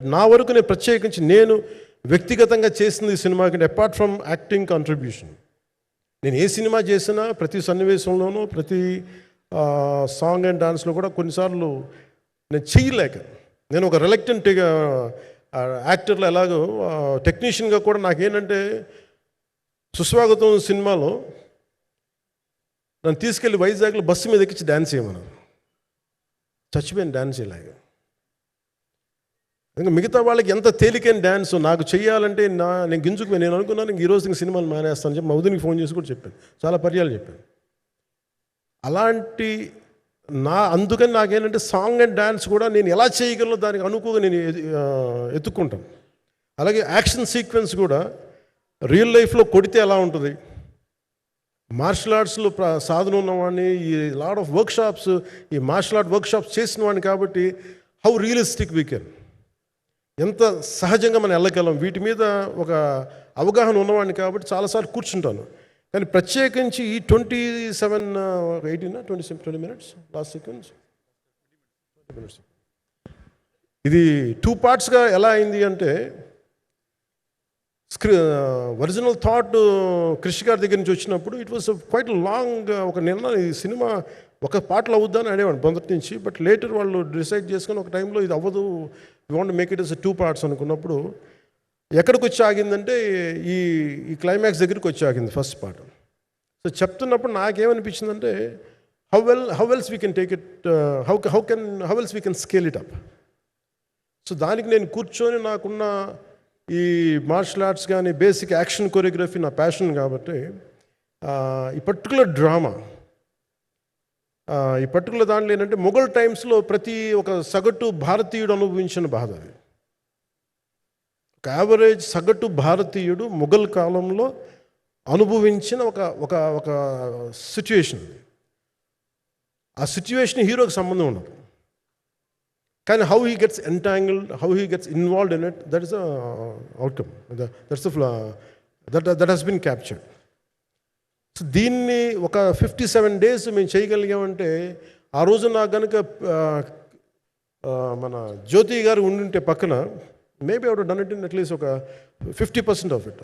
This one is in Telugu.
నా వరకు నేను ప్రత్యేకించి నేను వ్యక్తిగతంగా చేసింది ఈ సినిమాకి అపార్ట్ ఫ్రమ్ యాక్టింగ్ కాంట్రిబ్యూషన్, నేను ఏ సినిమా చేసినా ప్రతి సన్నివేశంలోనూ ప్రతి సాంగ్ అండ్ డాన్స్లో కూడా కొన్నిసార్లు నేను చేయలేక, నేను ఒక రిలక్టెంట్ యాక్టర్లో ఎలాగో టెక్నీషియన్గా కూడా నాకేంటంటే సుస్వాగతం సినిమాలో నన్ను తీసుకెళ్ళి వైజాగ్లో బస్సు మీద ఎక్కించి డ్యాన్స్ చేయమన్నారు. చచ్చిపోయాను డ్యాన్స్ ఇలాగా. ఇంకా మిగతా వాళ్ళకి ఎంత తేలికైన డ్యాన్స్ నాకు చేయాలంటే నేను గింజుకుపోయి నేను అనుకున్నాను ఈరోజు ఇంక సినిమాలు మానేస్తాను చెప్పి మౌదినికి ఫోన్ చేసి కూడా చెప్పాను, చాలా పర్యాలు చెప్పాను. అలాంటి అందుకని నాకేంటంటే సాంగ్ అండ్ డ్యాన్స్ కూడా నేను ఎలా చేయగలను దానికి అనుకుగా నేను ఎత్తుక్కుంటాను. అలాగే యాక్షన్ సీక్వెన్స్ కూడా రియల్ లైఫ్లో కొడితే ఎలా ఉంటుంది, మార్షల్ ఆర్ట్స్లో సాధన ఉన్నవాడిని, ఈ లాట్ ఆఫ్ వర్క్షాప్స్, ఈ మార్షల్ ఆర్ట్ వర్క్షాప్స్ చేసిన వాడిని కాబట్టి హౌ రియలిస్టిక్ వీ కెన్, ఎంత సహజంగా మనం వెళ్ళగలం, వీటి మీద ఒక అవగాహన ఉన్నవాడిని కాబట్టి చాలాసార్లు కూర్చుంటాను. కానీ ప్రత్యేకించి ఈ 20 minutes లాస్ట్ సీక్వెన్స్ ఇది 2 partsగా ఎలా అయింది అంటే ఒరిజినల్ థాట్ క్రిష్ గారి దగ్గర నుంచి వచ్చినప్పుడు ఇట్ వాస్ క్వైట్ లాంగ్. ఈ సినిమా ఒక పాటలో అవుద్దని అనేవాడు మొదటి నుంచి, బట్ లేటర్ వాళ్ళు డిసైడ్ చేసుకొని ఒక టైంలో ఇది అవ్వదు, you want make it as 2 parts అనుకున్నప్పుడు ఎక్కడికి వచ్చి ఆగిందంటే ఈ క్లైమాక్స్ దగ్గరికి వచ్చి ఆగింది ఫస్ట్ పార్ట్. సో చెప్తున్నప్పుడు నాకేమనిపించిందంటే how else we can take it, how else we can scale it up. So దానికి నేను కూర్చొని నాకున్న ఈ మార్షల్ ఆర్ట్స్ కానీ బేసిక్ యాక్షన్ కొరియోగ్రఫీ నా ప్యాషన్ కాబట్టి ఈ పర్టికులర్ డ్రామా, ఈ పర్టికులర్ దాంట్లో ఏంటంటే మొఘల్ టైమ్స్లో ప్రతి ఒక సగటు భారతీయుడు అనుభవించిన బాధ అది. ఒక యావరేజ్ సగటు భారతీయుడు మొఘల్ కాలంలో అనుభవించిన ఒక ఒక ఒక సిచ్యువేషన్. ఆ సిచ్యువేషన్ హీరోకి సంబంధం ఉండదు, కానీ how he gets entangled, how he gets involved in it, that is the outcome, that has been captured. So దీన్ని ఒక 57 days మేము చేయగలిగామంటే, ఆ రోజు నాకు కనుక మన జ్యోతి గారు ఉండుంటే పక్కన, maybe I would done it in at least ఒక 50% ఆఫ్ ఇట్.